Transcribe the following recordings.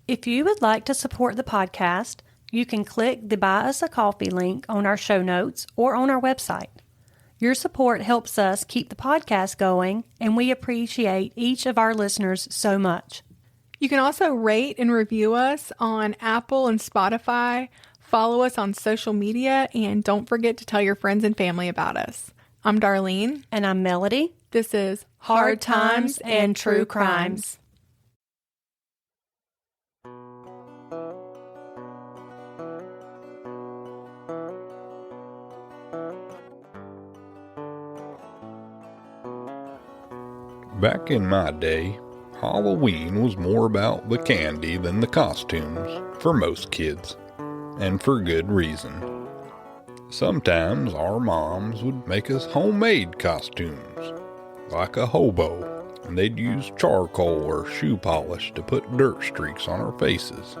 If you would like to support the podcast, you can click the Buy Us a Coffee link on our show notes or on our website. Your support helps us keep the podcast going, and we appreciate each of our listeners so much. You can also rate and review us on Apple and Spotify, follow us on social media, and don't forget to tell your friends and family about us. I'm Darlene. And I'm Melody. This is Hard Times and True Crimes. Back in my day, Halloween was more about the candy than the costumes for most kids, and for good reason. Sometimes our moms would make us homemade costumes, like a hobo, and they'd use charcoal or shoe polish to put dirt streaks on our faces.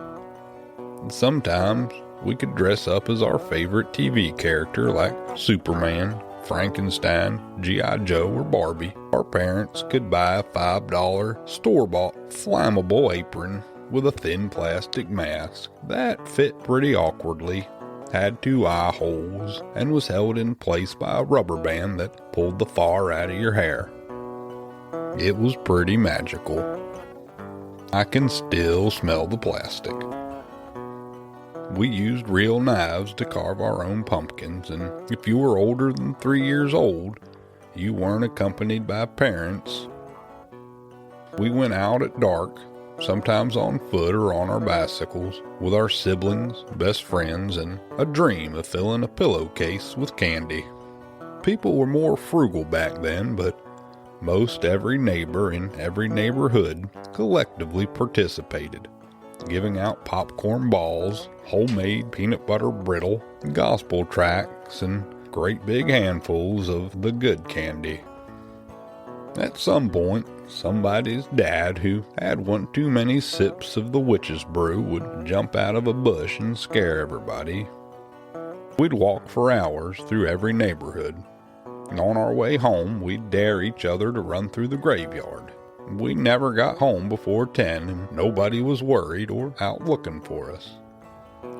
And sometimes we could dress up as our favorite TV character like Superman, Frankenstein, G.I. Joe, or Barbie. Our parents could buy a $5 store-bought flammable apron with a thin plastic mask that fit pretty awkwardly, had 2 eye holes, and was held in place by a rubber band that pulled the far out of your hair. It was pretty magical. I can still smell the plastic. We used real knives to carve our own pumpkins, and if you were older than 3 years old, you weren't accompanied by parents. We went out at dark, sometimes on foot or on our bicycles, with our siblings, best friends, and a dream of filling a pillowcase with candy. People were more frugal back then, but most every neighbor in every neighborhood collectively participated, giving out popcorn balls, homemade peanut butter brittle, gospel tracts, and great big handfuls of the good candy. At some point, somebody's dad who had one too many sips of the witch's brew would jump out of a bush and scare everybody. We'd walk for hours through every neighborhood, and on our way home we'd dare each other to run through the graveyard. We never got home before 10, and nobody was worried or out looking for us.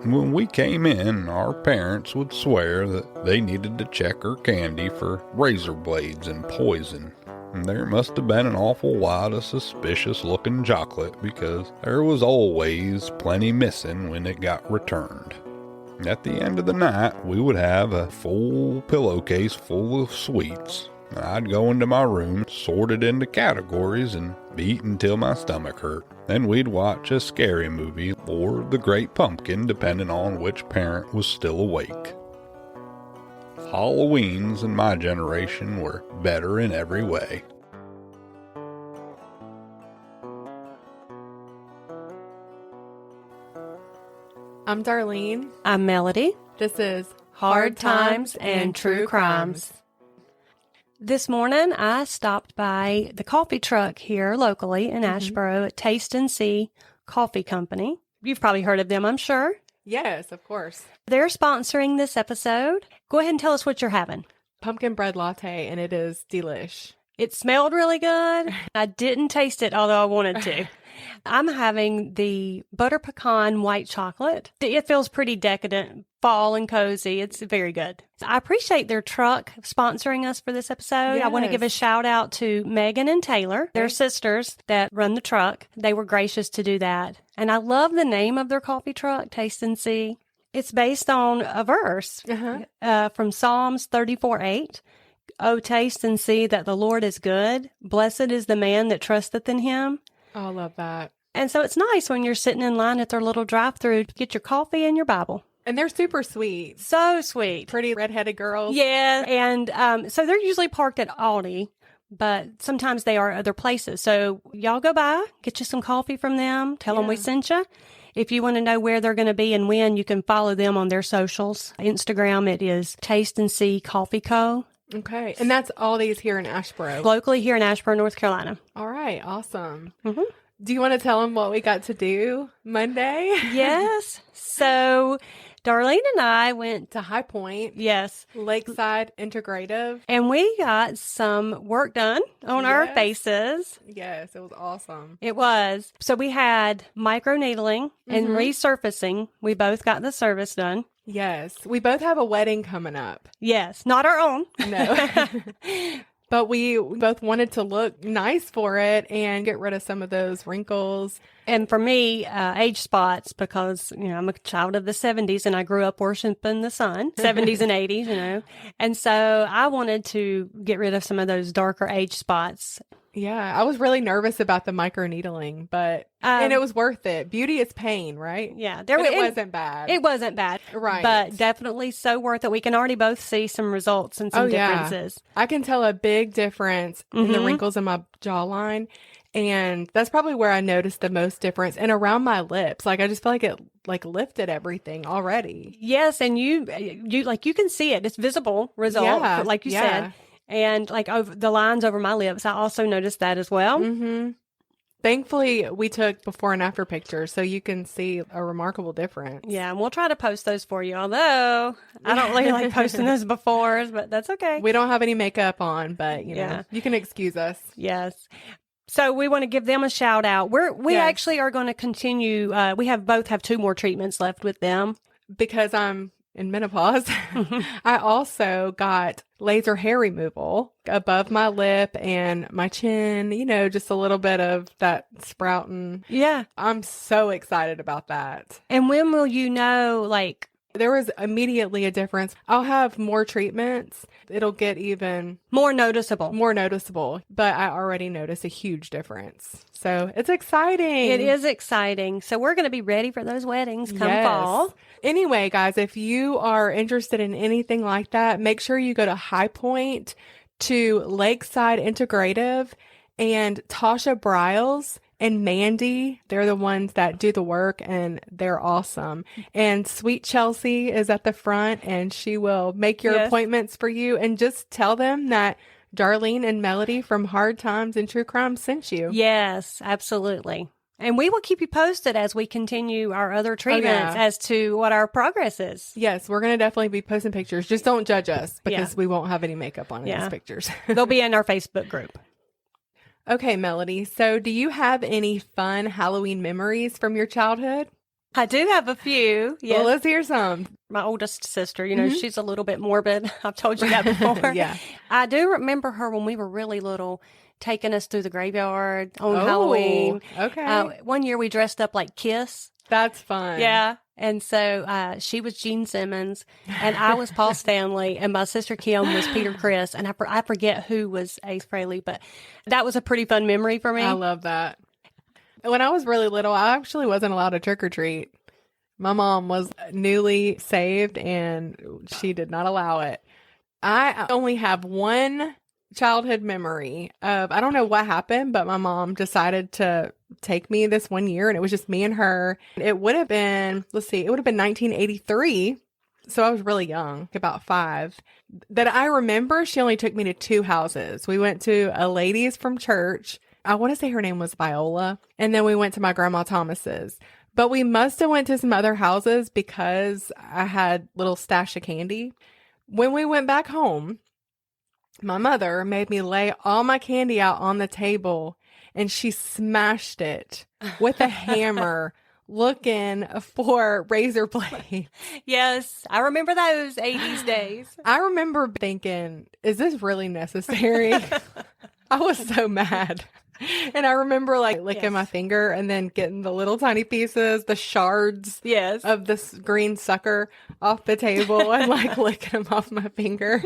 When we came in, our parents would swear that they needed to check our candy for razor blades and poison. And there must have been an awful lot of suspicious-looking chocolate, because there was always plenty missing when it got returned. At the end of the night, we would have a full pillowcase full of sweets. I'd go into my room, sort it into categories, and eat until my stomach hurt. Then we'd watch a scary movie or The Great Pumpkin, depending on which parent was still awake. Halloweens in my generation were better in every way. I'm Darlene. I'm Melody. This is Hard Times and True Crimes. This morning, I stopped by the coffee truck here locally in Asheboro at Taste and See Coffee Company. You've probably heard of them, I'm sure. Yes, of course. They're sponsoring this episode. Go ahead and tell us what you're having. Pumpkin bread latte, and it is delish. It smelled really good. I didn't taste it, although I wanted to. I'm having the butter pecan white chocolate. It feels pretty decadent, fall and cozy. It's very good. I appreciate their truck sponsoring us for this episode. Yes. I want to give a shout out to Megan and Taylor, their sisters that run the truck. They were gracious to do that. And I love the name of their coffee truck, Taste and See. It's based on a verse from Psalms 34:8. Oh, taste and see that the Lord is good. Blessed is the man that trusteth in him. Oh, I love that. And so it's nice when you're sitting in line at their little drive-thru to get your coffee and your Bible. And they're super sweet. So sweet. Pretty redheaded girls. Yeah. And so they're usually parked at Aldi, but sometimes they are other places. So y'all go by, get you some coffee from them, tell them we sent you. If you want to know where they're going to be and when, you can follow them on their socials. Instagram, it is Taste and See Coffee Co. Okay. And that's Aldi's here in Asheboro. Locally here in Asheboro, North Carolina. All right. Awesome. Mm-hmm. Do you want to tell them what we got to do Monday? Yes. So Darlene and I went, To High Point, yes, Lakeside Integrative. and we got some work done on our Yes. faces. Yes, it was awesome. It was. So we had micro needling and resurfacing. We both got the service done. Yes, we both have a wedding coming up. Yes, not our own. No. But we both wanted to look nice for it and get rid of some of those wrinkles. And for me, age spots, because, I'm a child of the 70s and I grew up worshiping the sun, 70s and 80s, And so I wanted to get rid of some of those darker age spots. Yeah, I was really nervous about the microneedling, but and it was worth it. Beauty is pain, right? Yeah. But it wasn't bad. It wasn't bad. Right. But definitely so worth it. We can already both see some results and some differences. I can tell a big difference in the wrinkles in my jawline. And that's probably where I noticed the most difference. And around my lips, like I just feel like it lifted everything already. Yes, and you can see it. It's visible result, like you said. And over the lines over my lips, I also noticed that as well. Mm-hmm. Thankfully, we took before and after pictures, so you can see a remarkable difference. Yeah, and we'll try to post those for you. Although I don't really like posting those befores, but that's okay. We don't have any makeup on, but you know, you can excuse us. Yes. So we want to give them a shout out. We actually are going to continue. We both have 2 more treatments left with them. Because I'm in menopause, I also got laser hair removal above my lip and my chin, just a little bit of that sprouting. Yeah. I'm so excited about that. And when will you know, there was immediately a difference. I'll have more treatments. It'll get even more noticeable, but I already notice a huge difference. So it's exciting. It is exciting. So we're going to be ready for those weddings come fall. Anyway, guys, if you are interested in anything like that, make sure you go to High Point, to Lakeside Integrative, and Tasha Briles and Mandy. They're the ones that do the work, and they're awesome. And Sweet Chelsea is at the front, and she will make your appointments for you. And just tell them that Darlene and Melody from Hard Times and True Crime sent you. Yes, absolutely. And we will keep you posted as we continue our other treatments as to what our progress is. Yes, we're going to definitely be posting pictures. Just don't judge us because we won't have any makeup on in those pictures. They'll be in our Facebook group. Okay, Melody. So do you have any fun Halloween memories from your childhood? I do have a few. Yes. Well, let's hear some. My oldest sister, she's a little bit morbid. I've told you that before. I do remember her when we were really little taking us through the graveyard on Halloween. Okay. One year we dressed up like Kiss. That's fun. Yeah. And so she was Gene Simmons, and I was Paul Stanley, and my sister Kim was Peter Criss, and I forget who was Ace Frehley, but that was a pretty fun memory for me. I love that. When I was really little, I actually wasn't allowed to trick or treat. My mom was newly saved, and she did not allow it. I only have one childhood memory of, I don't know what happened, but my mom decided to take me this one year, and it was just me and her. It would have been, it would have been 1983. So I was really young, about 5. That I remember, she only took me to 2 houses. We went to a lady's from church. I want to say her name was Viola. And then we went to my grandma Thomas's. But we must have went to some other houses because I had little stash of candy. When we went back home, my mother made me lay all my candy out on the table, and she smashed it with a hammer looking for razor blades. Yes, I remember those 80s days. I remember thinking, is this really necessary? I was so mad. And I remember licking my finger and then getting the little tiny pieces, the shards of this green sucker off the table and licking them off my finger.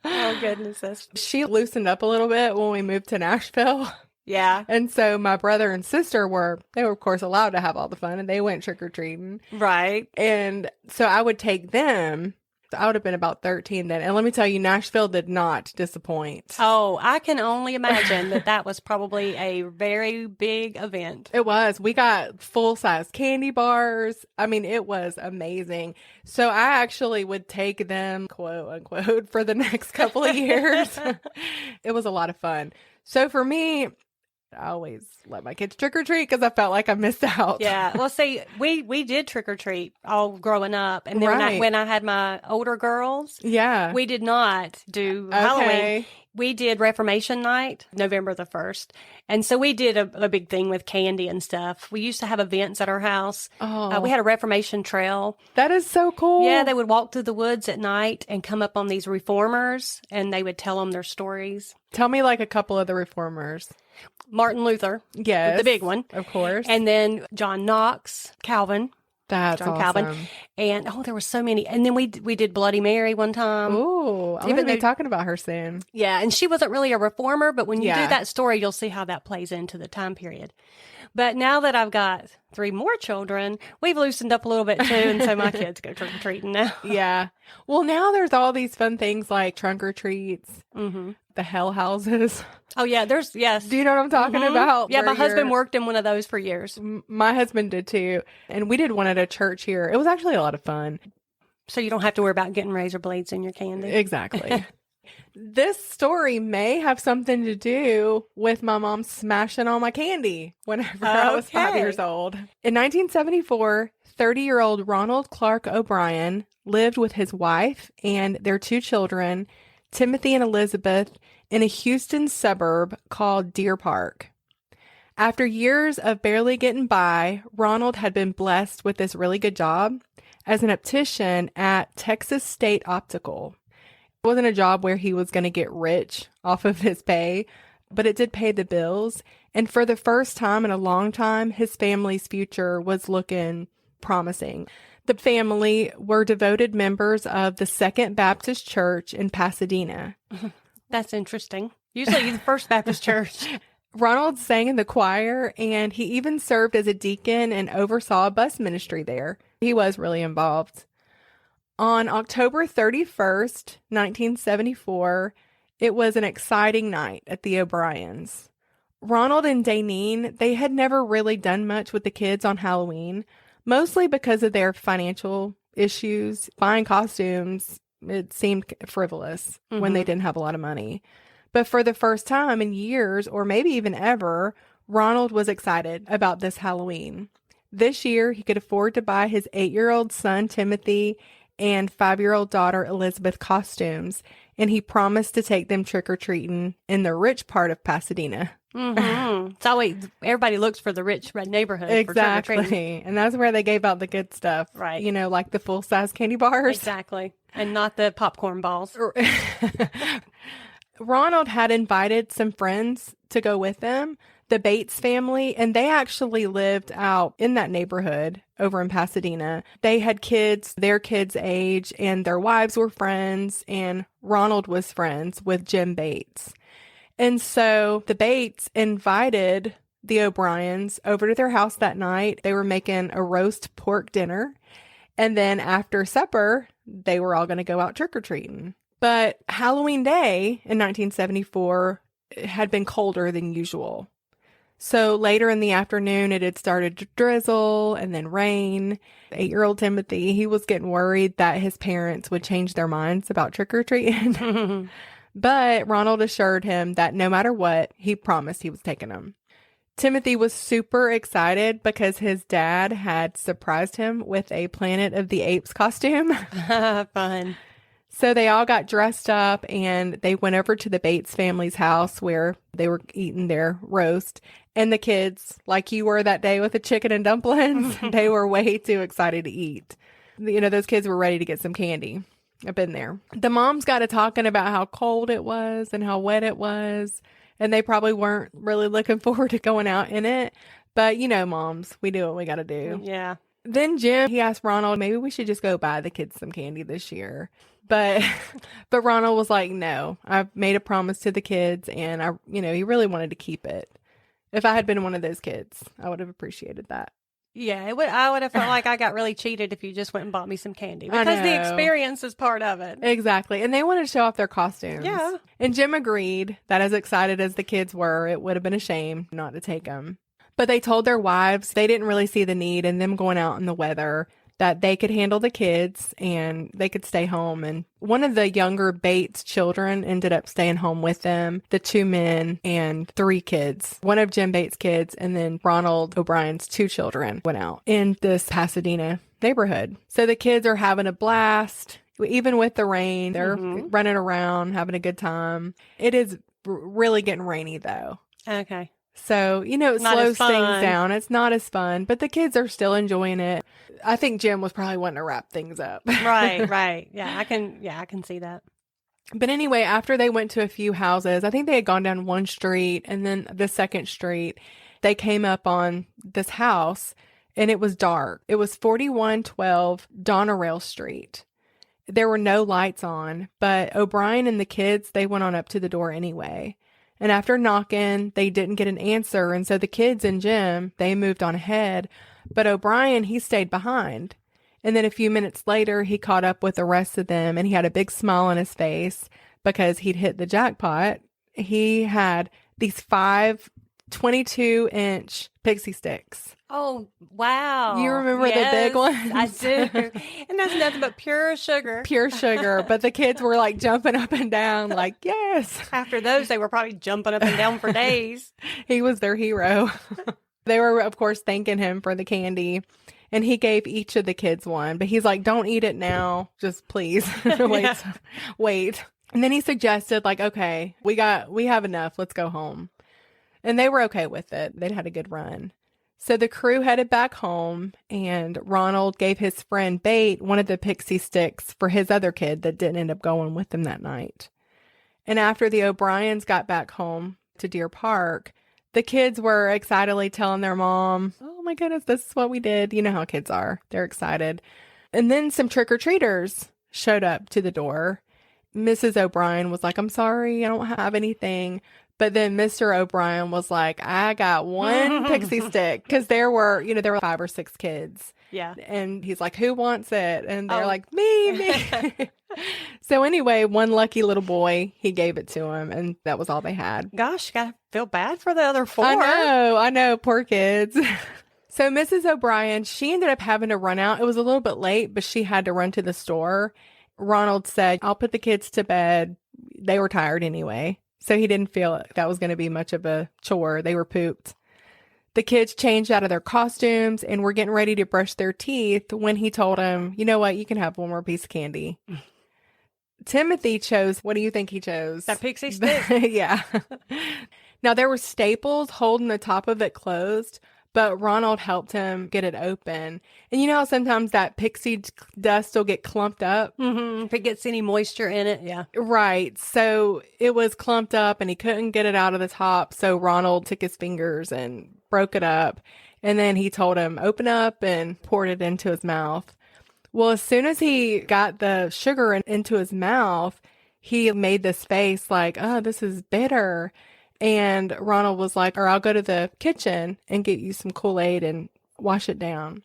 Oh, goodness. She loosened up a little bit when we moved to Nashville. Yeah. And so my brother and sister were of course allowed to have all the fun, and they went trick-or-treating. Right. And so I would take them. I would have been about 13 then. And let me tell you, Nashville did not disappoint. Oh, I can only imagine that was probably a very big event. It was. We got full-size candy bars. I mean, it was amazing. So I actually would take them, quote unquote, for the next couple of years. It was a lot of fun. So for me, I always let my kids trick or treat because I felt like I missed out. Yeah. Well, see, we did trick or treat all growing up, and then Right. when I had my older girls, Yeah. we did not do Okay. Halloween. We did Reformation Night, November the 1st. And so we did a big thing with candy and stuff. We used to have events at our house. Oh, We had a Reformation trail. that is so cool. Yeah, they would walk through the woods at night and come up on these reformers, and they would tell them their stories. Tell me like a couple of the reformers. Martin Luther, Yes. the big one. Of course. And then John Knox, Calvin, that's John awesome. Calvin. And there were so many. And then we did Bloody Mary one time. Ooh, I'm Even going to be though- talking about her soon. Yeah, and she wasn't really a reformer, but when you Yeah. do that story, you'll see how that plays into the time period. But now that I've got 3 more children, we've loosened up a little bit too, and so my kids go trick or treating now. Yeah. Well, now there's all these fun things like trunk or treats, Mm-hmm. the hell houses. Oh yeah, yes. Do you know what I'm talking Mhm. about? Yeah, Where my husband you're- worked in one of those for years. My husband did too. And we did one at a church here. It was actually a lot of fun. So you don't have to worry about getting razor blades in your candy. Exactly. This story may have something to do with my mom smashing all my candy whenever I was 5 Okay. years old. In 1974, 30-year-old Ronald Clark O'Brien lived with his wife and their 2 children, Timothy and Elizabeth, in a Houston suburb called Deer Park. After years of barely getting by, Ronald had been blessed with this really good job as an optician at Texas State Optical. It wasn't a job where he was going to get rich off of his pay, but it did pay the bills. And for the first time in a long time, his family's future was looking promising. The family were devoted members of the Second Baptist Church in Pasadena. That's interesting. Usually the First Baptist Church. Ronald sang in the choir, and he even served as a deacon and oversaw a bus ministry there. He was really involved. On October 31st, 1974, it was an exciting night at the O'Briens. Ronald and Daneen, they had never really done much with the kids on Halloween, mostly because of their financial issues. Buying costumes, it seemed frivolous when they didn't have a lot of money. But for the first time in years, or maybe even ever, Ronald was excited about this Halloween. This year, he could afford to buy his 8-year-old son, Timothy, and 5-year-old daughter, Elizabeth, costumes, and he promised to take them trick-or-treating in the rich part of Pasadena. Mm-hmm. It's always, everybody looks for the rich red neighborhood for trick-or-treating. Exactly. And that's where they gave out the good stuff. Right. You know, like the full-size candy bars. Exactly. And not the popcorn balls. Ronald had invited some friends to go with them, the Bates family, and they actually lived out in that neighborhood over in Pasadena. They had kids, their kids' age, and their wives were friends, and Ronald was friends with Jim Bates. And so the Bates invited the O'Briens over to their house that night. They were making a roast pork dinner. And then after supper, they were all going to go out trick-or-treating. But Halloween Day in 1974 had been colder than usual. So later in the afternoon, it had started to drizzle and then rain. 8-year-old Timothy, he was getting worried that his parents would change their minds about trick-or-treating. But Ronald assured him that no matter what, he promised he was taking them. Timothy was super excited because his dad had surprised him with a Planet of the Apes costume. Fun. So they all got dressed up and they went over to the Bates family's house where they were eating their roast. And the kids, like you were that day with the chicken and dumplings, they were way too excited to eat. You know, those kids were ready to get some candy. I've been there. The moms got to talking about how cold it was and how wet it was. And they probably weren't really looking forward to going out in it. But, you know, moms, we do what we got to do. Yeah. Then Jim, he asked Ronald, maybe we should just go buy the kids some candy this year. But Ronald was like, no, I've made a promise to the kids and he really wanted to keep it. If I had been one of those kids, I would have appreciated that. Yeah, I would have felt like I got really cheated if you just went and bought me some candy. I Because the know. experience is part of it. Exactly. And they wanted to show off their costumes. Yeah. And Jim agreed that as excited as the kids were, it would have been a shame not to take them. But they told their wives they didn't really see the need in them going out in the weather that they could handle the kids and they could stay home. And one of the younger Bates children ended up staying home with them, the 2 men and 3 kids. One of Jim Bates' kids and then Ronald O'Brien's 2 children went out in this Pasadena neighborhood. So the kids are having a blast. Even with the rain, they're running around, having a good time. It is really getting rainy, though. Okay. So, it slows things down. It's not as fun, but the kids are still enjoying it. I think Jim was probably wanting to wrap things up. Right. Yeah, I can see that. But anyway, after they went to a few houses, I think they had gone down one street and then the second street, they came up on this house and it was dark. It was 4112 Donerail Street. There were no lights on, but O'Brien and the kids, they went on up to the door anyway. And after knocking, they didn't get an answer. And so the kids and Jim, they moved on ahead. But O'Brien, he stayed behind. And then a few minutes later, he caught up with the rest of them. And he had a big smile on his face because he'd hit the jackpot. He had these 5 22-inch pixie sticks. Oh, wow. You remember the big ones? I do. And that's nothing but pure sugar. Pure sugar. But the kids were like jumping up and down like, yes. After those, they were probably jumping up and down for days. He was their hero. They were, of course, thanking him for the candy. And he gave each of the kids one. But he's like, don't eat it now. Just please wait. And then he suggested like, okay, we have enough. Let's go home. And they were okay with it. They'd had a good run. So the crew headed back home, and Ronald gave his friend Bate one of the pixie sticks for his other kid that didn't end up going with them that night. And after the O'Briens got back home to Deer Park, the kids were excitedly telling their mom, oh my goodness, this is what we did. You know how kids are. They're excited. And then some trick-or-treaters showed up to the door. Mrs. O'Brien was like, I'm sorry, I don't have anything. But then Mr. O'Brien was like, I got one pixie stick. Because there were 5 or 6 kids. Yeah. And he's like, who wants it? And they're like, me. So anyway, one lucky little boy, he gave it to him. And that was all they had. Gosh, gotta feel bad for the other 4. I know. Poor kids. So Mrs. O'Brien, she ended up having to run out. It was a little bit late, but she had to run to the store. Ronald said, I'll put the kids to bed. They were tired anyway. So he didn't feel like that was going to be much of a chore. They were pooped. The kids changed out of their costumes and were getting ready to brush their teeth when he told them, you know what, you can have one more piece of candy. Timothy chose, what do you think he chose? That pixie stick? Yeah. Now there were staples holding the top of it closed, but Ronald helped him get it open. And you know how sometimes that pixie dust will get clumped up? Mm-hmm. If it gets any moisture in it, yeah. Right. So it was clumped up and he couldn't get it out of the top. So Ronald took his fingers and broke it up. And then he told him, open up, and poured it into his mouth. Well, as soon as he got the sugar into his mouth, he made this face like, oh, this is bitter. And Ronald was like, or I'll go to the kitchen and get you some Kool-Aid and wash it down.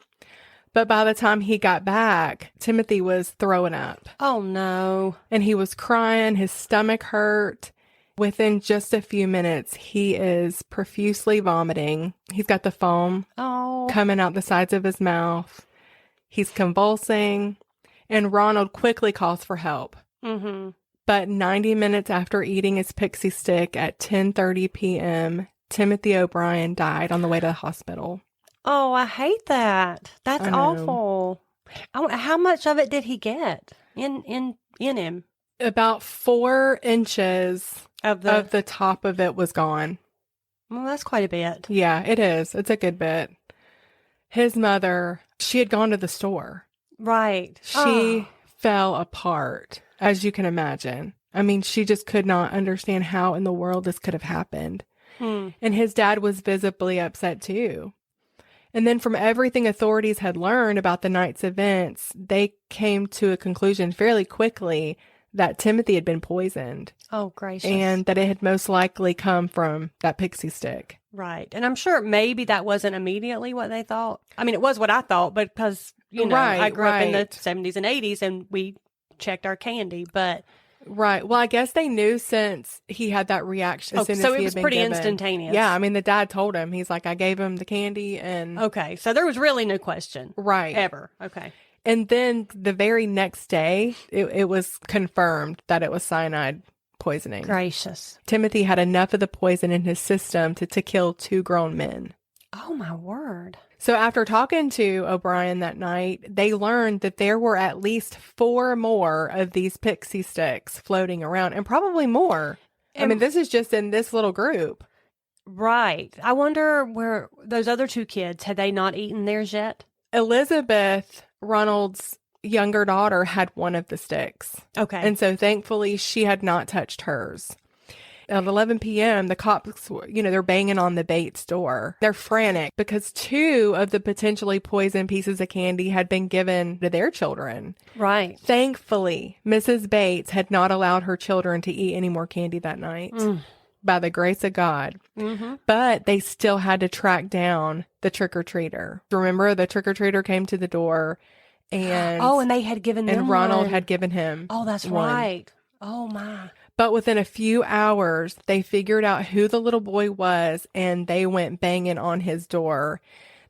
But by the time he got back, Timothy was throwing up. Oh, no. And he was crying. His stomach hurt. Within just a few minutes, he is profusely vomiting. He's got the foam coming out the sides of his mouth. He's convulsing. And Ronald quickly calls for help. Mm-hmm. But 90 minutes after eating his pixie stick at 10:30 p.m., Timothy O'Brien died on the way to the hospital. Oh, I hate that. That's awful. How much of it did he get in him? About 4 inches of the top of it was gone. Well, that's quite a bit. Yeah, it is. It's a good bit. His mother, she had gone to the store. Right. She fell apart, as you can imagine. I mean, she just could not understand how in the world this could have happened. And his dad was visibly upset too. And then from everything authorities had learned about the night's events, they came to a conclusion fairly quickly that Timothy had been poisoned. Oh, gracious. And that it had most likely come from that pixie stick. Right. And I'm sure maybe that wasn't immediately what they thought. I mean, it was what I thought, because, I grew up in the 70s and 80s and we checked our candy, but... Right. Well, I guess they knew since he had that reaction. As soon so as it he was had been pretty given. instantaneous. Yeah. I mean, the dad told him, he's like, I gave him the candy and. Okay. So there was really no question. Right. Ever. Okay. And then the very next day, it was confirmed that it was cyanide poisoning. Gracious. Timothy had enough of the poison in his system to kill 2 grown men. Oh, my word. So after talking to O'Brien that night, they learned that there were at least 4 more of these pixie sticks floating around, and probably more. I mean, this is just in this little group. Right. I wonder where those other 2 kids, had they not eaten theirs yet? Elizabeth, Ronald's younger daughter, had one of the sticks. Okay. And so thankfully she had not touched hers. At 11 p.m., the cops, they're banging on the Bates door. They're frantic because 2 of the potentially poisoned pieces of candy had been given to their children. Right. Thankfully, Mrs. Bates had not allowed her children to eat any more candy that night. By the grace of God. Mm-hmm. But they still had to track down the trick-or-treater. Remember, the trick-or-treater came to the door and... Oh, and they had given them And Ronald one. had given him Oh, that's one. right. Oh, my. But within a few hours, they figured out who the little boy was, and they went banging on his door.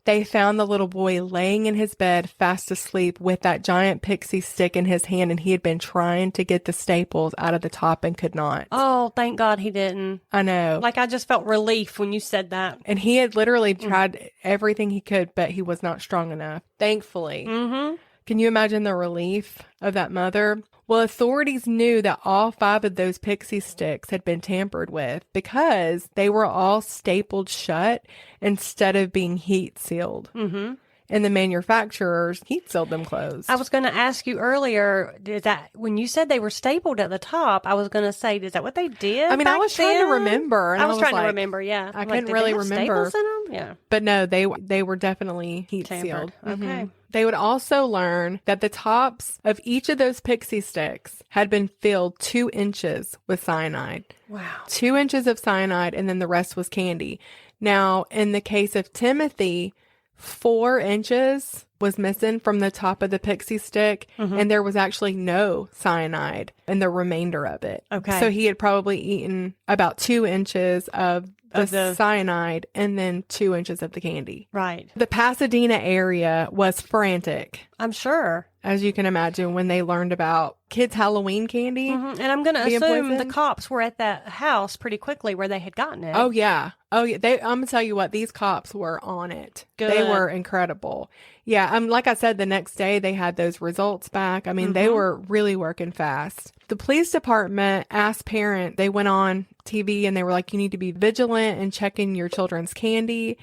They found the little boy laying in his bed, fast asleep, with that giant pixie stick in his hand, and he had been trying to get the staples out of the top and could not. Oh, thank God he didn't. I know. Like, I just felt relief when you said that. And he had literally tried everything he could, but he was not strong enough. Thankfully. Mm-hmm. Can you imagine the relief of that mother? Well, authorities knew that all 5 of those pixie sticks had been tampered with because they were all stapled shut instead of being heat sealed. Mm-hmm. And the manufacturers heat sealed them closed. I was going to ask you earlier, is that when you said they were stapled at the top, I was going to say, is that what they did? I mean, I back was trying to then? remember. And I was trying to like, remember, yeah. I I'm couldn't did really they have remember. staples in them? Yeah. But no, they were definitely heat sealed. Tampered. Okay. They would also learn that the tops of each of those pixie sticks had been filled 2 inches with cyanide. Wow. 2 inches of cyanide, and then the rest was candy. Now, in the case of Timothy, 4 inches was missing from the top of the pixie stick, and there was actually no cyanide in the remainder of it. Okay. So he had probably eaten about 2 inches of the cyanide and then 2 inches of the candy. Right. The Pasadena area was frantic, I'm sure. as you can imagine, when they learned about kids' Halloween candy. Mm-hmm. And I'm going to being assume the poisoned. cops were at that house pretty quickly where they had gotten it. Oh, yeah. Oh, yeah. I'm going to tell you what, these cops were on it. Good. They were incredible. Yeah. Like I said, the next day they had those results back. I mean, they were really working fast. The police department asked parents, they went on TV and they were like, you need to be vigilant and checking your children's candy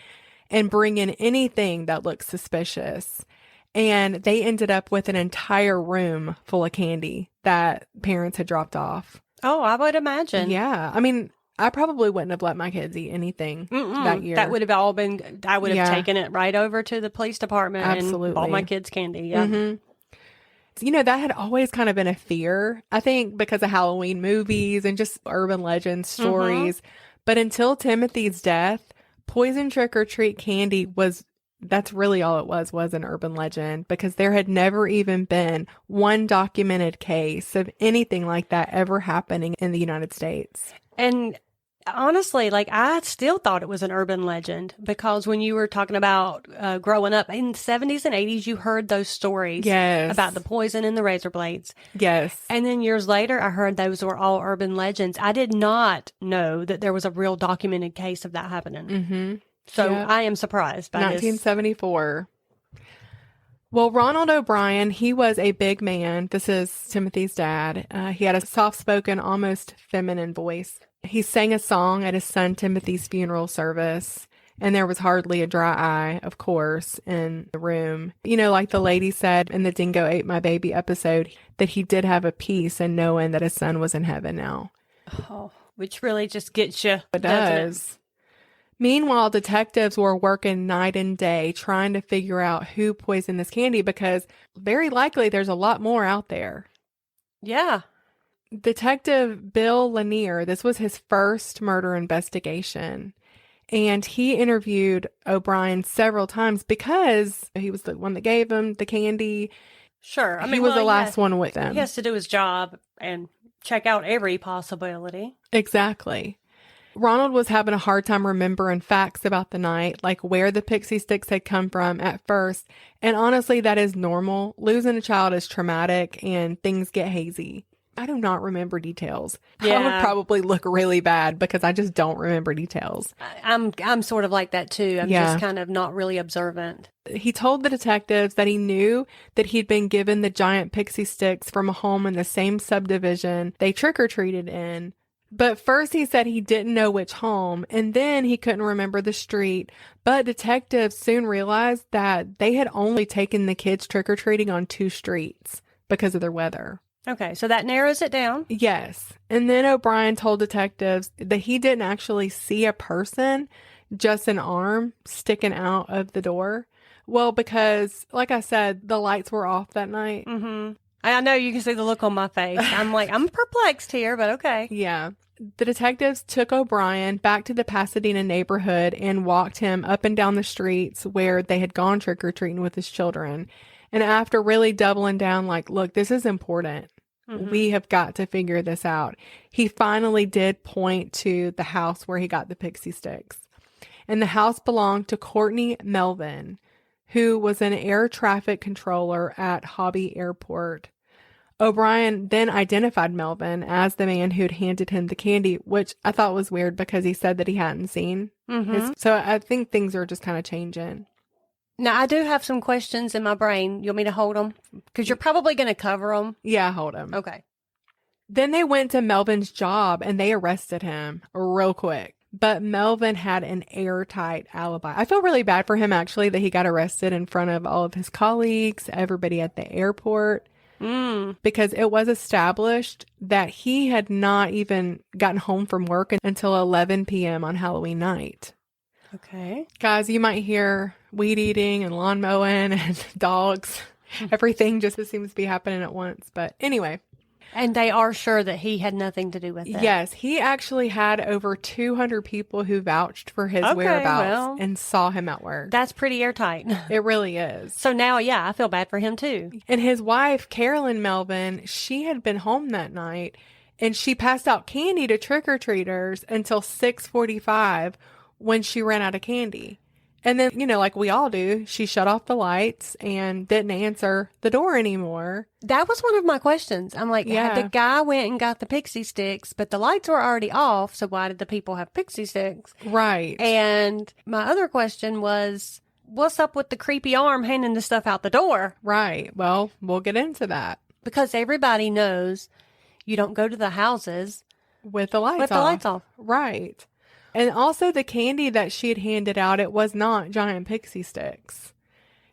and bring in anything that looks suspicious. And they ended up with an entire room full of candy that parents had dropped off. Oh, I would imagine. Yeah. I mean, I probably wouldn't have let my kids eat anything that year. That would have all been, I would have taken it right over to the police department Absolutely. and bought my kids candy. Yeah. Mm-hmm. That had always kind of been a fear, I think, because of Halloween movies and just urban legend stories. But until Timothy's death, poison trick-or-treat candy that's really all it was an urban legend, because there had never even been one documented case of anything like that ever happening in the United States. And honestly, like, I still thought it was an urban legend, because when you were talking about growing up in the 70s and 80s, you heard those stories about the poison in the razor blades. Yes. And then years later, I heard those were all urban legends. I did not know that there was a real documented case of that happening. Mm-hmm. So I am surprised by 1974. Well, Ronald O'Brien, he was a big man. This is Timothy's dad. He had a soft-spoken, almost feminine voice. He sang a song at his son Timothy's funeral service, and there was hardly a dry eye, of course, in the room. Like the lady said in the Dingo Ate My Baby episode, that he did have a peace in knowing that his son was in heaven now. Oh, which really just gets you. It does. Meanwhile, detectives were working night and day trying to figure out who poisoned this candy, because very likely there's a lot more out there. Yeah. Detective Bill Lanier, this was his first murder investigation, and he interviewed O'Brien several times because he was the one that gave him the candy. Sure. He was the last one with them. He has to do his job and check out every possibility. Exactly. Ronald was having a hard time remembering facts about the night, like where the pixie sticks had come from at first. And honestly, that is normal. Losing a child is traumatic and things get hazy. I do not remember details. I would Yeah. probably look really bad because I just don't remember details. I'm sort of like that too. I'm Yeah. just kind of not really observant. He told the detectives that he knew that he'd been given the giant pixie sticks from a home in the same subdivision they trick-or-treated in. But first he said he didn't know which home, and then he couldn't remember the street. But detectives soon realized that they had only taken the kids trick-or-treating on 2 streets because of their weather. Okay, so that narrows it down. Yes. And then O'Brien told detectives that he didn't actually see a person, just an arm sticking out of the door. Well, because, like I said, the lights were off that night. Mm-hmm. I know you can see the look on my face. I'm like, I'm perplexed here, but okay. Yeah. The detectives took O'Brien back to the Pasadena neighborhood and walked him up and down the streets where they had gone trick-or-treating with his children. And after really doubling down, like, look, this is important. Mhm. We have got to figure this out. He finally did point to the house where he got the pixie sticks. And the house belonged to Courtney Melvin, who was an air traffic controller at Hobby Airport. O'Brien then identified Melvin as the man who'd handed him the candy, which I thought was weird because he said that he hadn't seen his. So I think things are just kind of changing. Now, I do have some questions in my brain. You want me to hold them? Because you're probably going to cover them. Yeah, hold him. Okay. Then they went to Melvin's job and they arrested him real quick. But Melvin had an airtight alibi. I feel really bad for him, actually, that he got arrested in front of all of his colleagues, everybody at the airport. Because it was established that he had not even gotten home from work until 11 p.m. on Halloween night. Okay. Guys, you might hear weed eating and lawn mowing and dogs. Everything just seems to be happening at once. But anyway. And they are sure that he had nothing to do with it. Yes, he actually had over 200 people who vouched for his whereabouts and saw him at work. That's pretty airtight. It really is. So now, yeah, I feel bad for him too. And his wife, Carolyn Melvin, she had been home that night and she passed out candy to trick-or-treaters until 6:45 when she ran out of candy. And then, you know, like we all do, she shut off the lights and didn't answer the door anymore. That was one of my questions. I'm like, Yeah. the guy went and got the pixie sticks, but the lights were already off. So why did the people have pixie sticks? Right. And my other question was, what's up with the creepy arm handing the stuff out the door? Right. Well, we'll get into that. Because everybody knows you don't go to the houses With the lights with off. the lights off. Right. And also the candy that she had handed out, it was not giant pixie sticks.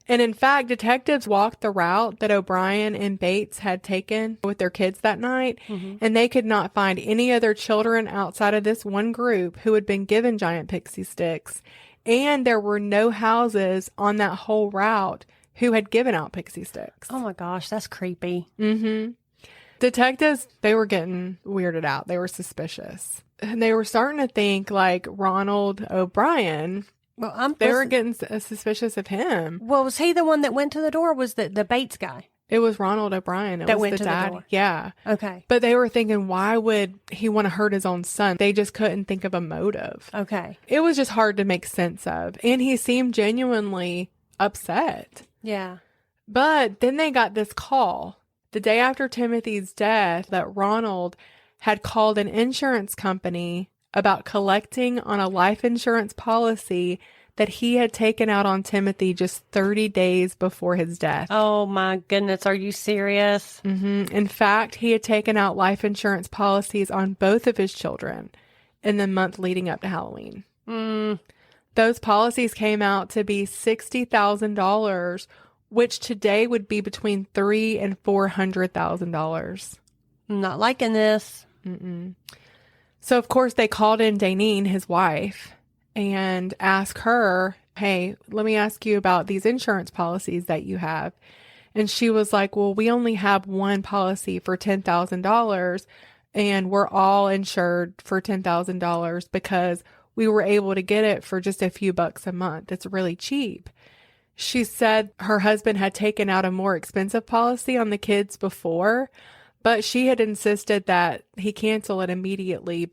And in fact, detectives walked the route that O'Brien and Bates had taken with their kids that night, and they could not find any other children outside of this one group who had been given giant pixie sticks. And there were no houses on that whole route who had given out pixie sticks. Oh my gosh, that's creepy. Detectives, they were getting weirded out. They were suspicious. And they were starting to think like Ronald O'Brien. Well, They were getting suspicious of him. Well, was he the one that went to the door? Or was the Bates guy? It was Ronald O'Brien. It That was went the to the dad. door. Yeah. Okay. But they were thinking, why would he want to hurt his own son? They just couldn't think of a motive. Okay. It was just hard to make sense of. And he seemed genuinely upset. Yeah. But then they got this call the day after Timothy's death that Ronald had called an insurance company about collecting on a life insurance policy that he had taken out on Timothy just 30 days before his death. Oh my goodness. Are you serious? In fact, he had taken out life insurance policies on both of his children in the month leading up to Halloween. Those policies came out to be $60,000, which today would be between $300,000 and $400,000. I'm not liking this. So, of course, they called in Danine, his wife, and asked her, hey, let me ask you about these insurance policies that you have. And she was like, well, we only have one policy for $10,000 and we're all insured for $10,000 because we were able to get it for just a few bucks a month. It's really cheap. She said her husband had taken out a more expensive policy on the kids before, But she had insisted that he cancel it immediately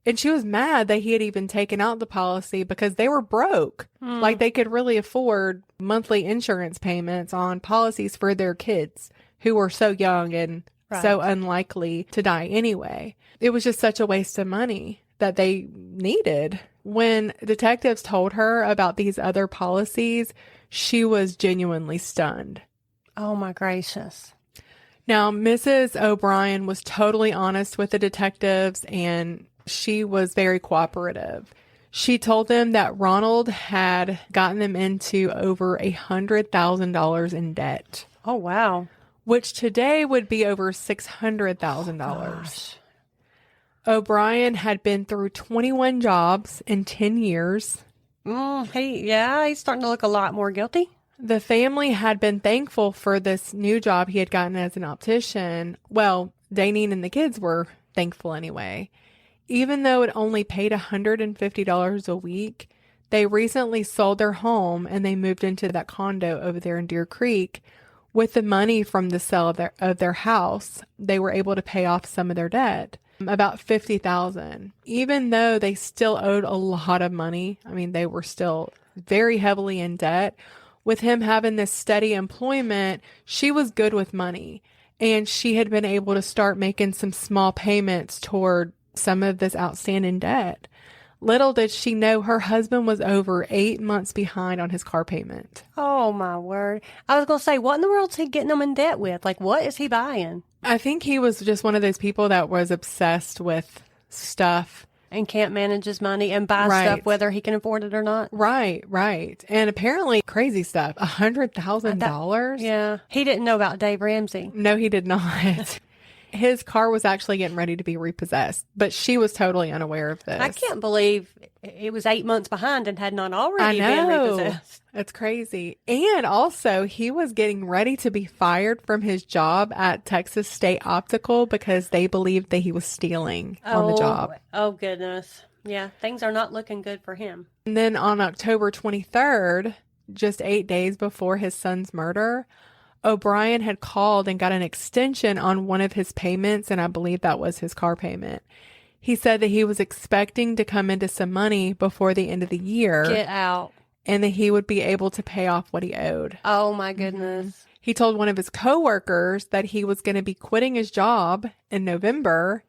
and she was mad that he had even taken out the policy because they were broke. Like they could really afford monthly insurance payments on policies for their kids who were so young and so unlikely to die anyway. It was just such a waste of money that they needed. When detectives told her about these other policies, she was genuinely stunned. Oh my gracious. Now, Mrs. O'Brien was totally honest with the detectives and she was very cooperative. She told them that Ronald had gotten them into over $100,000 in debt. Oh, wow. Which today would be over $600,000. O'Brien had been through 21 jobs in 10 years. He's starting to look a lot more guilty. The family had been thankful for this new job he had gotten as an optician. Well, Danine and the kids were thankful anyway. Even though it only paid $150 a week, they recently sold their home and they moved into that condo over there in Deer Creek. With the money from the sale of their house, they were able to pay off some of their debt, about $50,000. Even though they still owed a lot of money, I mean, they were still very heavily in debt. With him having this steady employment, she was good with money, and she had been able to start making some small payments toward some of this outstanding debt. Little did she know her husband was over 8 months behind on his car payment. Oh, my word. I was going to say, what in the world is he getting them in debt with? Like, what is he buying? I think he was just one of those people that was obsessed with stuff. And can't manage his money and buy stuff whether he can afford it or not. Right. And apparently crazy stuff. $100,000? Yeah. He didn't know about Dave Ramsey. No, he did not. His car was actually getting ready to be repossessed, but she was totally unaware of this. I can't believe it was 8 months behind and had not already been repossessed. It's crazy. And also, he was getting ready to be fired from his job at Texas State Optical because they believed that he was stealing on the job. Oh, goodness. Yeah, things are not looking good for him. And then on October 23rd, just 8 days before his son's murder, O'Brien had called and got an extension on one of his payments, and I believe that was his car payment. He said that he was expecting to come into some money before the end of the year. Get out. And that he would be able to pay off what he owed. Oh, my goodness. He told one of his coworkers that he was going to be quitting his job in November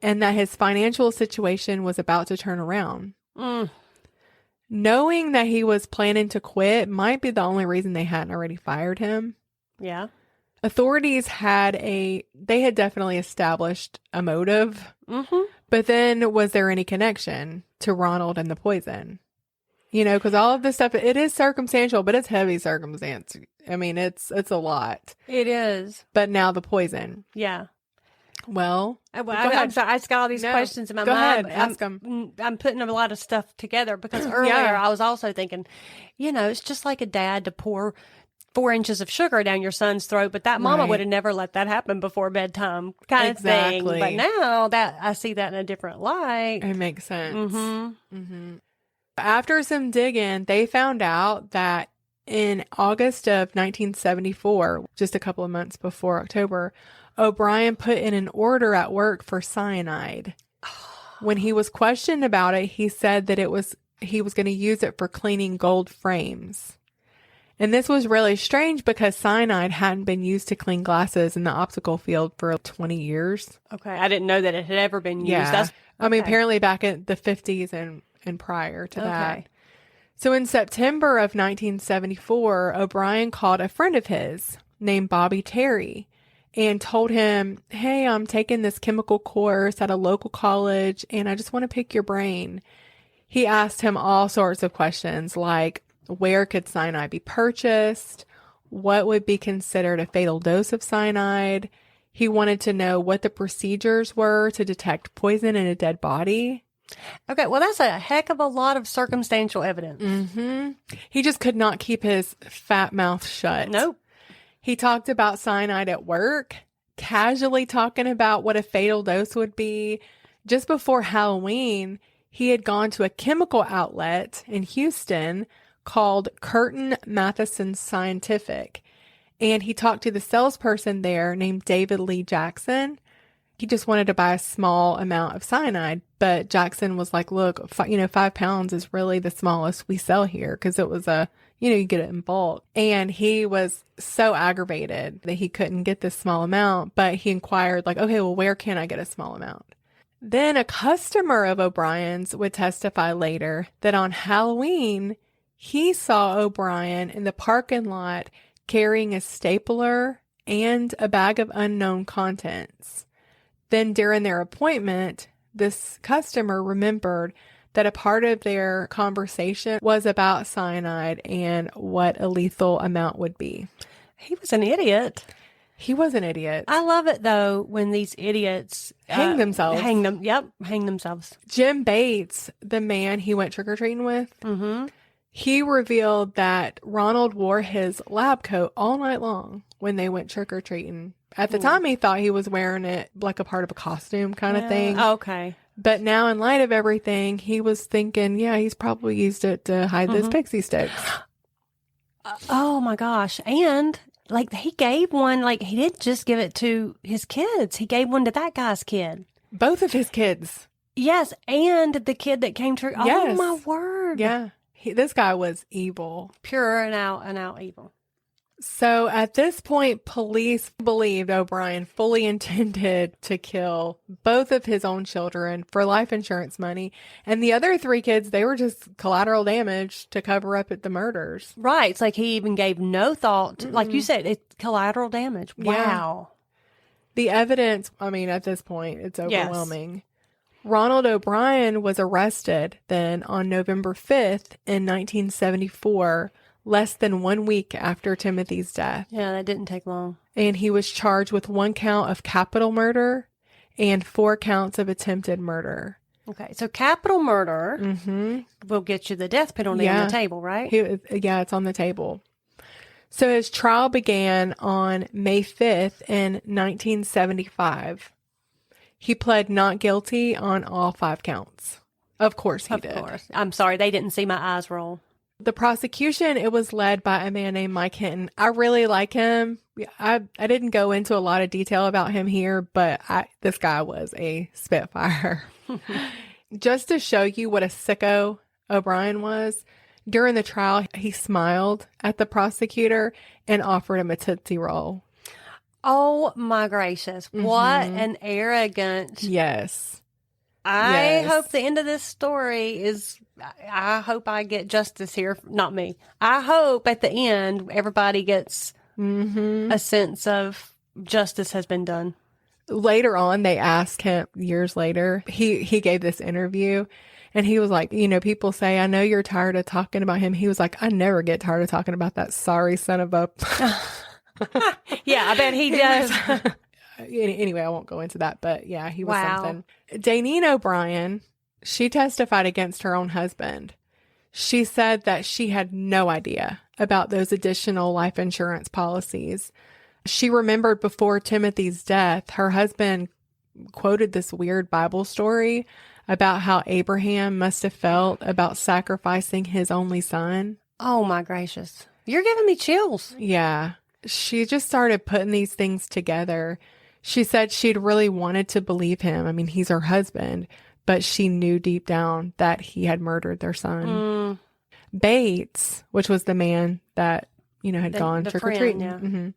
and that his financial situation was about to turn around. Knowing that he was planning to quit might be the only reason they hadn't already fired him. Yeah. Authorities had definitely established a motive. But then was there any connection to Ronald and the poison? You know, because all of this stuff, it is circumstantial, but it's heavy circumstance. I mean, it's a lot. It is. But now the poison. Yeah. Well, I'm sorry. I just got all these questions in my mind. Ask them. I'm putting a lot of stuff together because earlier I was also thinking, it's just like a dad to pour 4 inches of sugar down your son's throat, but that mama would have never let that happen before bedtime kind of thing. But now that I see that in a different light. It makes sense. After some digging, they found out that in August of 1974, just a couple of months before October, O'Brien put in an order at work for cyanide. When he was questioned about it, he said that he was going to use it for cleaning gold frames. And this was really strange because cyanide hadn't been used to clean glasses in the optical field for 20 years. Okay. I didn't know that it had ever been used. Yeah. I mean, apparently back in the 50s and prior to that. So in September of 1974, O'Brien called a friend of his named Bobby Terry and told him, hey, I'm taking this chemical course at a local college and I just want to pick your brain. He asked him all sorts of questions like, where could cyanide be purchased? What would be considered a fatal dose of cyanide? He wanted to know what the procedures were to detect poison in a dead body. Okay, well, that's a heck of a lot of circumstantial evidence. He just could not keep his fat mouth shut. Nope. He talked about cyanide at work, casually talking about what a fatal dose would be. Just before Halloween, he had gone to a chemical outlet in Houston called Curtin Matheson Scientific. And he talked to the salesperson there named David Lee Jackson. He just wanted to buy a small amount of cyanide. But Jackson was like, look, 5 pounds is really the smallest we sell here, because it was you get it in bulk. And he was so aggravated that he couldn't get this small amount, but he inquired like, okay, well, where can I get a small amount? Then a customer of O'Brien's would testify later that on Halloween, he saw O'Brien in the parking lot carrying a stapler and a bag of unknown contents. Then during their appointment, this customer remembered that a part of their conversation was about cyanide and what a lethal amount would be. He was an idiot. He was an idiot. I love it, though, when these idiots hang themselves. Hang themselves. Jim Bates, the man he went trick-or-treating with, he revealed that Ronald wore his lab coat all night long when they went trick-or-treating. At the time, he thought he was wearing it like a part of a costume kind of thing. Okay. But now, in light of everything, he was thinking, yeah, he's probably used it to hide those pixie sticks. Oh, my gosh. And, like, he gave one, like, he didn't just give it to his kids. He gave one to that guy's kid. Both of his kids. Yes, and the kid that came to... Yes. Oh, my word. Yeah. This guy was evil. Pure and out evil. So at this point, police believed O'Brien fully intended to kill both of his own children for life insurance money. And the other 3 kids, they were just collateral damage to cover up at the murders. Right. It's like he even gave no thought. Like you said, it's collateral damage. Wow. Yeah. The evidence, I mean, at this point, it's overwhelming. Yes. Ronald O'Brien was arrested then on November 5th in 1974, less than 1 week after Timothy's death. Yeah, that didn't take long. And he was charged with 1 count of capital murder and 4 counts of attempted murder. Okay, so capital murder will get you the death penalty on the table, right? Yeah, it's on the table. So his trial began on May 5th in 1975. He pled not guilty on all 5 counts. Of course he did. Of course. I'm sorry, they didn't see my eyes roll. The prosecution, it was led by a man named Mike Hinton. I really like him. I didn't go into a lot of detail about him here, but this guy was a spitfire. Just to show you what a sicko O'Brien was, during the trial, he smiled at the prosecutor and offered him a Tootsie Roll. Oh, my gracious. What an arrogant. Yes. I hope the end of this story is... I hope I get justice here. Not me. I hope at the end everybody gets a sense of justice has been done. Later on, they asked him years later, he gave this interview and he was like, people say, I know you're tired of talking about him. He was like, I never get tired of talking about that sorry son of a... Yeah, I bet he does. Anyway, I won't go into that, but yeah, he was something. Daneen O'Brien, she testified against her own husband. She said that she had no idea about those additional life insurance policies. She remembered before Timothy's death, her husband quoted this weird Bible story about how Abraham must have felt about sacrificing his only son. Oh my gracious. You're giving me chills. Yeah. She just started putting these things together. She said she'd really wanted to believe him. I mean, he's her husband, but she knew deep down that he had murdered their son. Bates, which was the man that, had gone trick-or-treating. Yeah.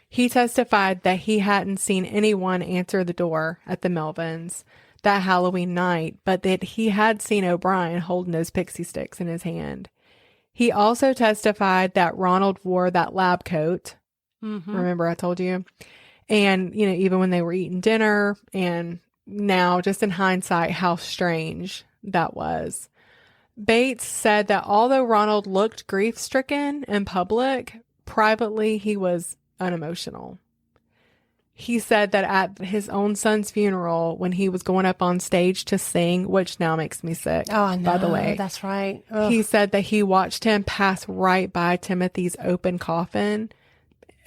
He testified that he hadn't seen anyone answer the door at the Melvins that Halloween night, but that he had seen O'Brien holding those pixie sticks in his hand. He also testified that Ronald wore that lab coat. Remember I told you? And, even when they were eating dinner, and now just in hindsight, how strange that was. Bates said that although Ronald looked grief-stricken in public, privately he was unemotional. He said that at his own son's funeral, when he was going up on stage to sing, which now makes me sick, by the way. That's right. Ugh. He said that he watched him pass right by Timothy's open coffin,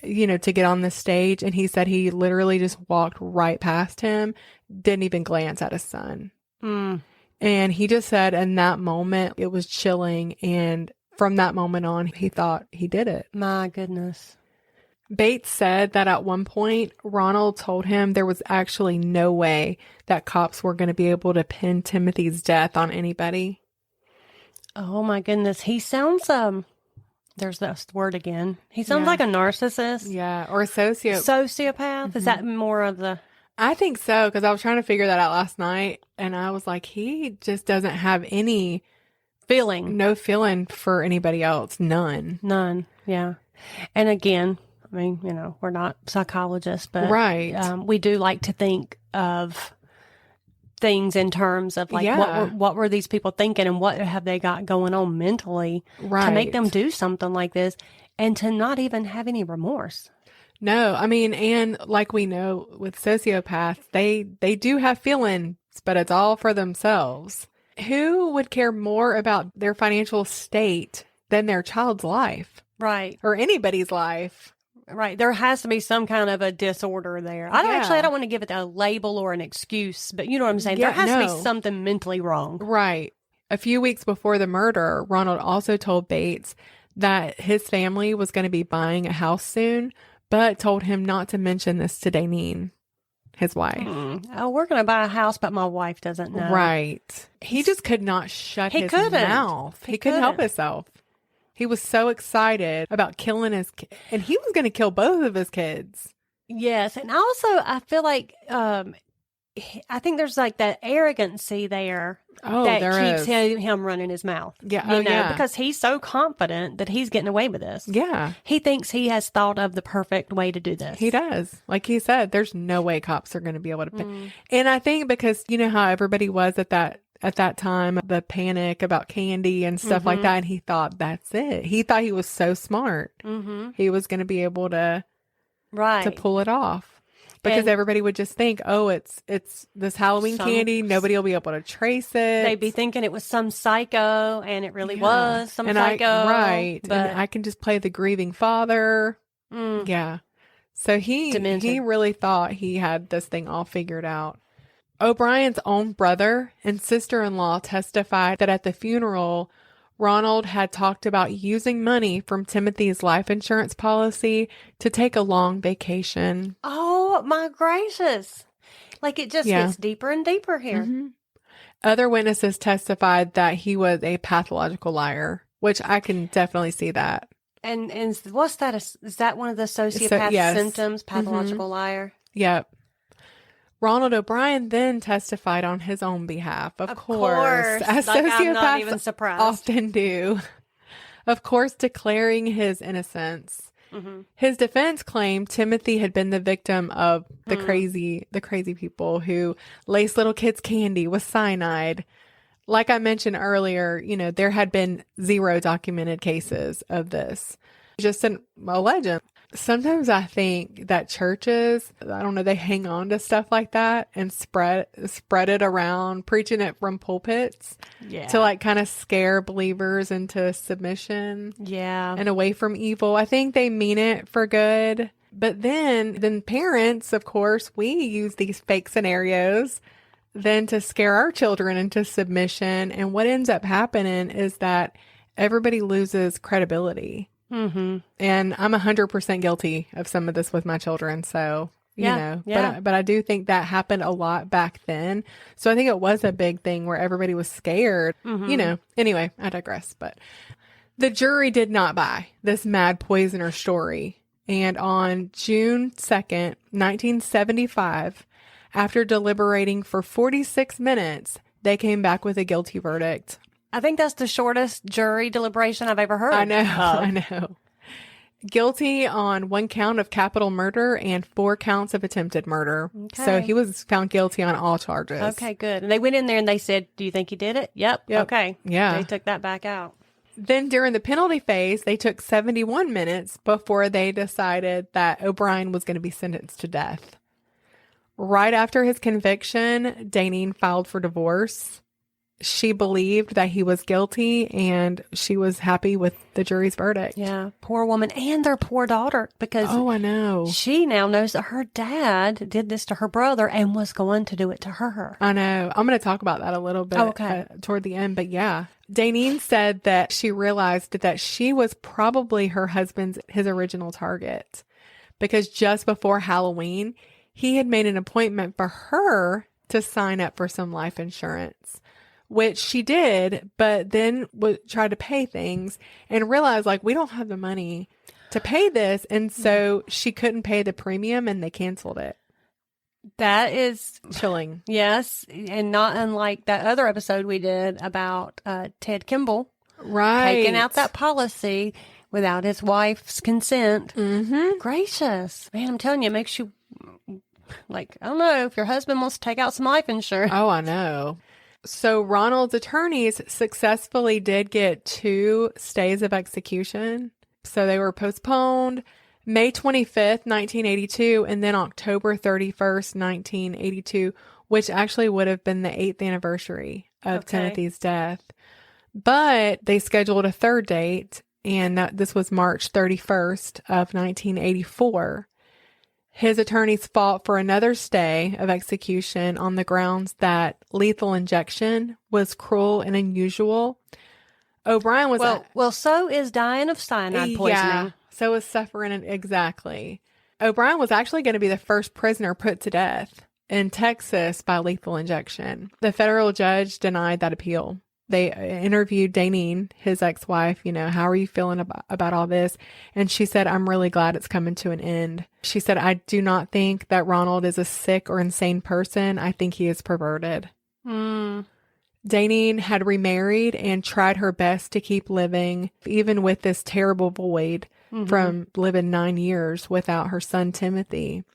to get on the stage. And he said he literally just walked right past him, didn't even glance at his son. And he just said in that moment, it was chilling. And from that moment on, he thought he did it. My goodness. Bates said that at one point, Ronald told him there was actually no way that cops were going to be able to pin Timothy's death on anybody. Oh my goodness. He sounds, there's that word again. He sounds Yeah. like a narcissist. Yeah, or a sociopath. Sociopath? Is that more of the... I think so, because I was trying to figure that out last night, and I was like, he just doesn't have any feeling? no feeling for anybody else. None. None. Yeah. And again, I mean, you know, we're not psychologists, but Right. we do like to think of things in terms of like Yeah. what were these people thinking and what have they got going on mentally Right. to make them do something like this and to not even have any remorse. No, I mean, and like we know with sociopaths, they do have feelings, but it's all for themselves. Who would care more about their financial state than their child's life Right. or anybody's life? Right. There has to be some kind of a disorder there. I don't Yeah. I don't want to give it a label or an excuse, but you know what I'm saying? Yeah, there has to no. be something mentally wrong. Right. A few weeks before the murder, Ronald also told Bates that his family was going to be buying a house soon, but told him not to mention this to Danine, his wife. Oh, we're going to buy a house, but my wife doesn't know. Right. He just could not shut He his couldn't. mouth. He He couldn't help couldn't. himself. He was so excited about killing his kid, and he was going to kill both of his kids. Yes, and also I feel like I think there's like that arrogancy there Oh, that there keeps is. him running his mouth. Yeah, you oh, know, yeah. because he's so confident that he's getting away with this. Yeah, He thinks he has thought of the perfect way to do this. he does. Like he said, there's no way cops are going to be able to pay. And I think because you know how everybody was at that time, the panic about candy and stuff like that, and he thought that's it. He thought he was so smart. Mm-hmm. He was going to be able to Right. pull it off. Because And- everybody would just think, oh, it's this Halloween candy. Nobody will be able to trace it. They'd be thinking it was some psycho, and it really Yeah. was some and psycho. right. But And I can just play the grieving father. Yeah. So he Demented. really thought he had this thing all figured out. O'Brien's own brother and sister-in-law testified that at the funeral, Ronald had talked about using money from Timothy's life insurance policy to take a long vacation. oh my gracious, like it just Yeah. gets deeper and deeper here. Other witnesses testified that he was a pathological liar, which I can definitely see that. And what's that? Is that one of the sociopath yes. symptoms? Pathological liar. Yep. Ronald O'Brien then testified on his own behalf, of course, as Like, I'm not sociopaths even surprised. often do. Of course, declaring his innocence. His defense claimed Timothy had been the victim of the crazy people who lace little kids' candy with cyanide. Like I mentioned earlier, you know, there had been 0 documented cases of this. Just a legend. Sometimes I think that churches, I don't know, they hang on to stuff like that and spread it around, preaching it from pulpits Yeah. to like kind of scare believers into submission Yeah. and away from evil. I think they mean it for good. But then parents, of course, we use these fake scenarios then to scare our children into submission. And what ends up happening is that everybody loses credibility. And I'm 100% guilty of some of this with my children. So, you know, but I do think that happened a lot back then. So I think it was a big thing where everybody was scared, you know. Anyway, I digress. But the jury did not buy this mad poisoner story. And on June 2nd, 1975, after deliberating for 46 minutes, they came back with a guilty verdict. I think that's the shortest jury deliberation I've ever heard. I know. of. I know. Guilty on 1 count of capital murder and 4 counts of attempted murder. So Okay. he was found guilty on all charges. Okay, good. And they went in there and they said, "Do you think he did it?" Yep. Okay. Yeah. They took that back out. Then during the penalty phase, they took 71 minutes before they decided that O'Brien was going to be sentenced to death. Right after his conviction, Danine filed for divorce. She believed that he was guilty and she was happy with the jury's verdict. Yeah. Poor woman and their poor daughter, because Oh, I know. she now knows that her dad did this to her brother and was going to do it to her. I know. I'm going to talk about that a little bit Okay. toward the end. But yeah, Danine said that she realized that she was probably his original target. because just before Halloween, he had made an appointment for her to sign up for some life insurance, which she did, but then would try to pay things and realized, like, we don't have the money to pay this. And so she couldn't pay the premium and they canceled it. That is Chilling. yes. And not unlike that other episode we did about Ted Kimball Right. taking out that policy without his wife's consent. Mm-hmm. Gracious. Man, I'm telling you, it makes you, like, I don't know, if your husband wants to take out some life insurance. Oh, I know. So Ronald's attorneys successfully did get 2 stays of execution. So they were postponed May 25th, 1982, and then October 31st, 1982, which actually would have been the 8th anniversary of Timothy's death. But they scheduled a third date, and this was March 31st of 1984. His attorneys fought for another stay of execution on the grounds that lethal injection was cruel and unusual. O'Brien was well, so is dying of cyanide poisoning. Yeah, so is suffering exactly. O'Brien was actually going to be the first prisoner put to death in Texas by lethal injection. The federal judge denied that appeal. They interviewed Daneen, his ex-wife, how are you feeling about all this? And she said, I'm really glad it's coming to an end. She said, I do not think that Ronald is a sick or insane person. I think he is perverted. Daneen had remarried and tried her best to keep living, even with this terrible void from living 9 years without her son, Timothy.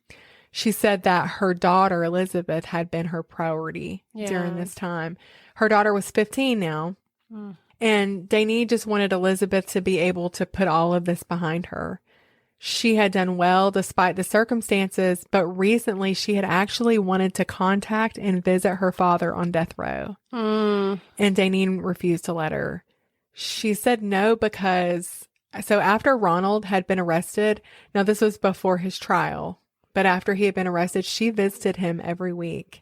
She said that her daughter, Elizabeth, had been her priority during this time. Her daughter was 15 now, and Daneen just wanted Elizabeth to be able to put all of this behind her. She had done well despite the circumstances, but recently she had actually wanted to contact and visit her father on death row. And Daneen refused to let her. She said no because, so after Ronald had been arrested, now this was before his trial, but after he had been arrested, she visited him every week.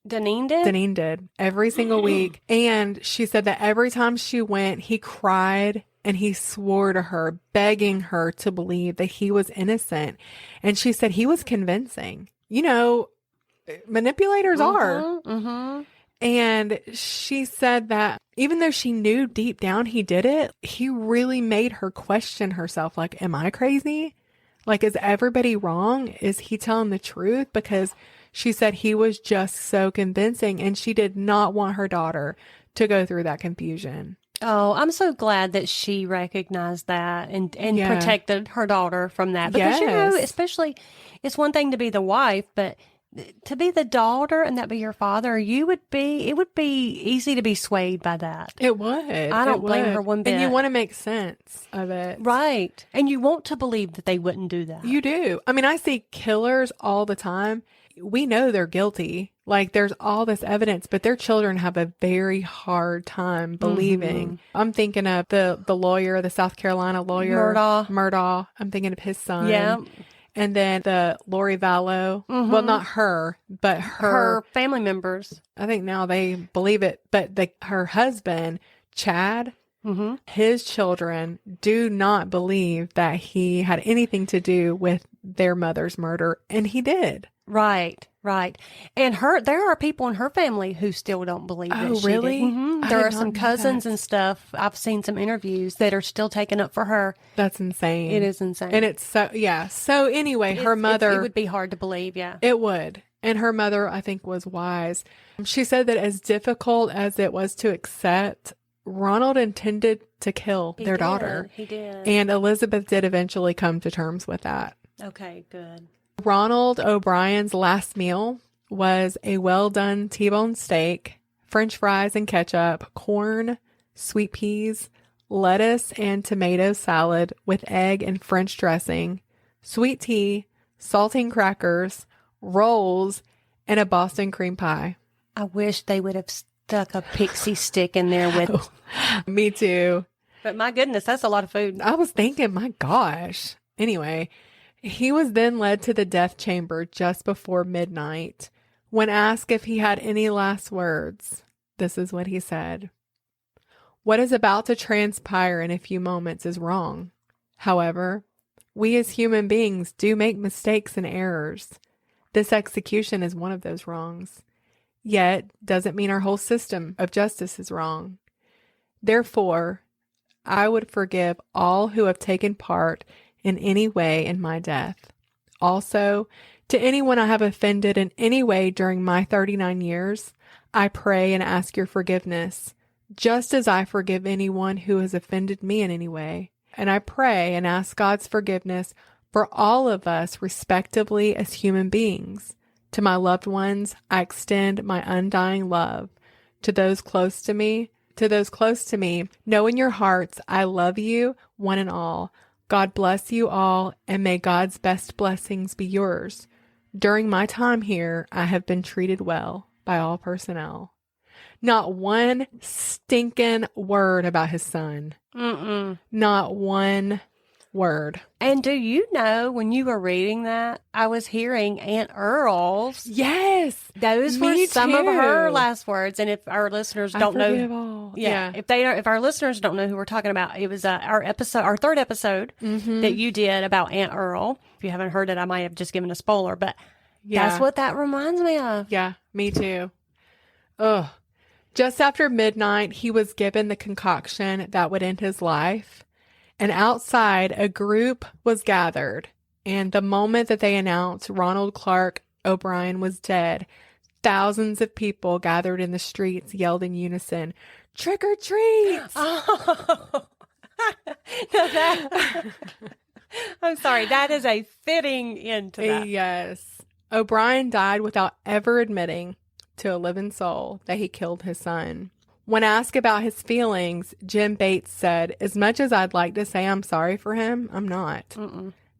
Daneen did? Daneen did. Every single week. And she said that every time she went, he cried and he swore to her, begging her to believe that he was innocent. And she said he was convincing. Manipulators are. And she said that even though she knew deep down he did it, he really made her question herself. Like, am I crazy? Like, is everybody wrong? Is he telling the truth? Because she said he was just so convincing, and she did not want her daughter to go through that confusion. Oh, I'm so glad that she recognized that and protected her daughter from that. Because, especially, it's one thing to be the wife, but to be the daughter and that be your father, it would be easy to be swayed by that. It would. I don't blame her one bit. And you want to make sense of it. Right. And you want to believe that they wouldn't do that. You do. I mean, I see killers all the time. We know they're guilty. Like, there's all this evidence, but their children have a very hard time believing. I'm thinking of the lawyer, the South Carolina lawyer. Murdaugh. I'm thinking of his son. Yeah. And then the Lori Vallow. Well, not her, but her family members. I think now they believe it. But her husband, Chad, his children do not believe that he had anything to do with their mother's murder. And he did. Right. And there are people in her family who still don't believe that she really? did. There are some cousins and stuff. I've seen some interviews that are still taken up for her. That's insane. It is insane. And it's so anyway, her mother. It would be hard to believe, yeah. It would. And her mother, I think, was wise. She said that as difficult as it was to accept, Ronald intended to kill their daughter. He did. And Elizabeth did eventually come to terms with that. Okay, good. Ronald O'Brien's last meal was a well-done T-bone steak, French fries and ketchup, corn, sweet peas, lettuce and tomato salad with egg and French dressing, sweet tea, saltine crackers, rolls, and a Boston cream pie. I wish they would have stuck a pixie stick in there with... Me too. But my goodness, that's a lot of food. I was thinking, my gosh. Anyway, he was then led to the death chamber just before midnight. When asked if he had any last words, this is what he said. What is about to transpire in a few moments is wrong. However, We as human beings do make mistakes and errors. This execution is one of those wrongs. Yet, doesn't mean our whole system of justice is wrong. Therefore, I would forgive all who have taken part in any way in my death. Also, to anyone I have offended in any way during my 39 years, I pray and ask your forgiveness, just as I forgive anyone who has offended me in any way. And I pray and ask God's forgiveness for all of us respectively as human beings. To my loved ones, I extend my undying love. To those close to me, know in your hearts I love you, one and all. God bless you all, and may God's best blessings be yours. During my time here, I have been treated well by all personnel. Not one stinking word about his son. Not one word. And do you know, when you were reading that, I was hearing Aunt Earl's. Yes. Those were some of her last words. And if our listeners don't know, if our listeners don't know who we're talking about, it was our third episode that you did about Aunt Earl. If you haven't heard it, I might have just given a spoiler, but that's what that reminds me of. Yeah, me too. Ugh. Just after midnight, he was given the concoction that would end his life. And outside, a group was gathered. And the moment that they announced Ronald Clark O'Brien was dead, thousands of people gathered in the streets, yelled in unison, "Trick or treat!" Oh. I'm sorry. That is a fitting end to that. Yes. O'Brien died without ever admitting to a living soul that he killed his son. When asked about his feelings, Jim Bates said, "As much as I'd like to say I'm sorry for him, I'm not.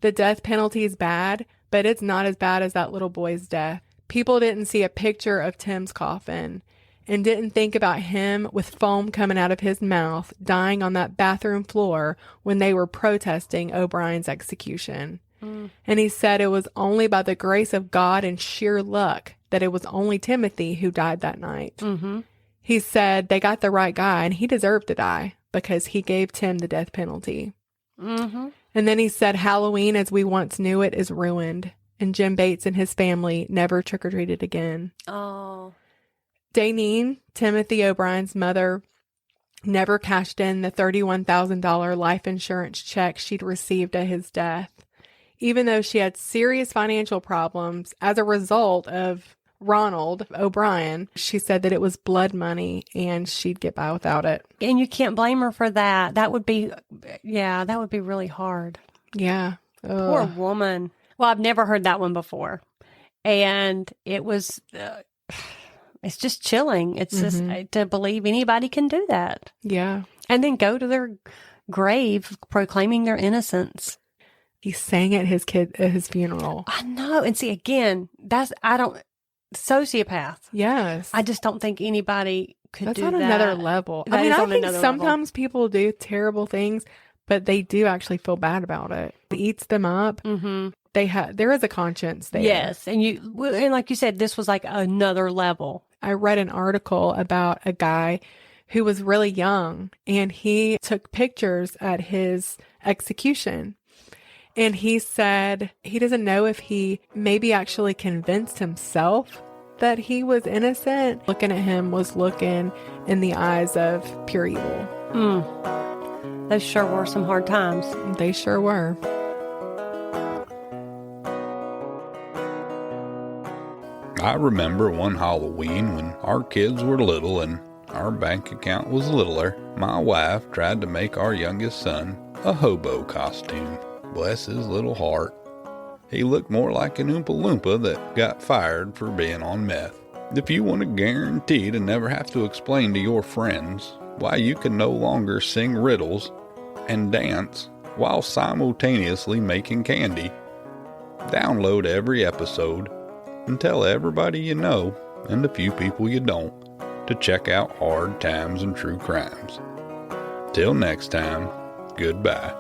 The death penalty is bad, but it's not as bad as that little boy's death. People didn't see a picture of Tim's coffin and didn't think about him with foam coming out of his mouth, dying on that bathroom floor when they were protesting O'Brien's execution." And he said it was only by the grace of God and sheer luck that it was only Timothy who died that night. He said they got the right guy and he deserved to die because he gave Tim the death penalty. And then he said Halloween as we once knew it is ruined, and Jim Bates and his family never trick-or-treated again. Oh. Daneen, Timothy O'Brien's mother, never cashed in the $31,000 life insurance check she'd received at his death, even though she had serious financial problems as a result of Ronald O'Brien. She said that it was blood money and she'd get by without it. And you can't blame her for that. That would be really hard. Yeah. Poor woman. Well, I've never heard that one before. And it was, it's just chilling. It's just to believe anybody can do that. Yeah. And then go to their grave proclaiming their innocence. He sang at his funeral. I know. And see, again, sociopath. Yes. I just don't think anybody could do that. That's on another level. I mean, I think sometimes people do terrible things, but they do actually feel bad about it. It eats them up. There is a conscience there. Yes. And like you said, this was like another level. I read an article about a guy who was really young and he took pictures at his execution. And he said he doesn't know if he maybe actually convinced himself that he was innocent. Looking at him was looking in the eyes of pure evil. Those sure were some hard times. They sure were. I remember one Halloween when our kids were little and our bank account was littler. My wife tried to make our youngest son a hobo costume. Bless his little heart. He looked more like an Oompa Loompa that got fired for being on meth. If you want to guarantee to never have to explain to your friends why you can no longer sing riddles and dance while simultaneously making candy, download every episode and tell everybody you know and the few people you don't to check out Hard Times and True Crimes. Till next time, goodbye.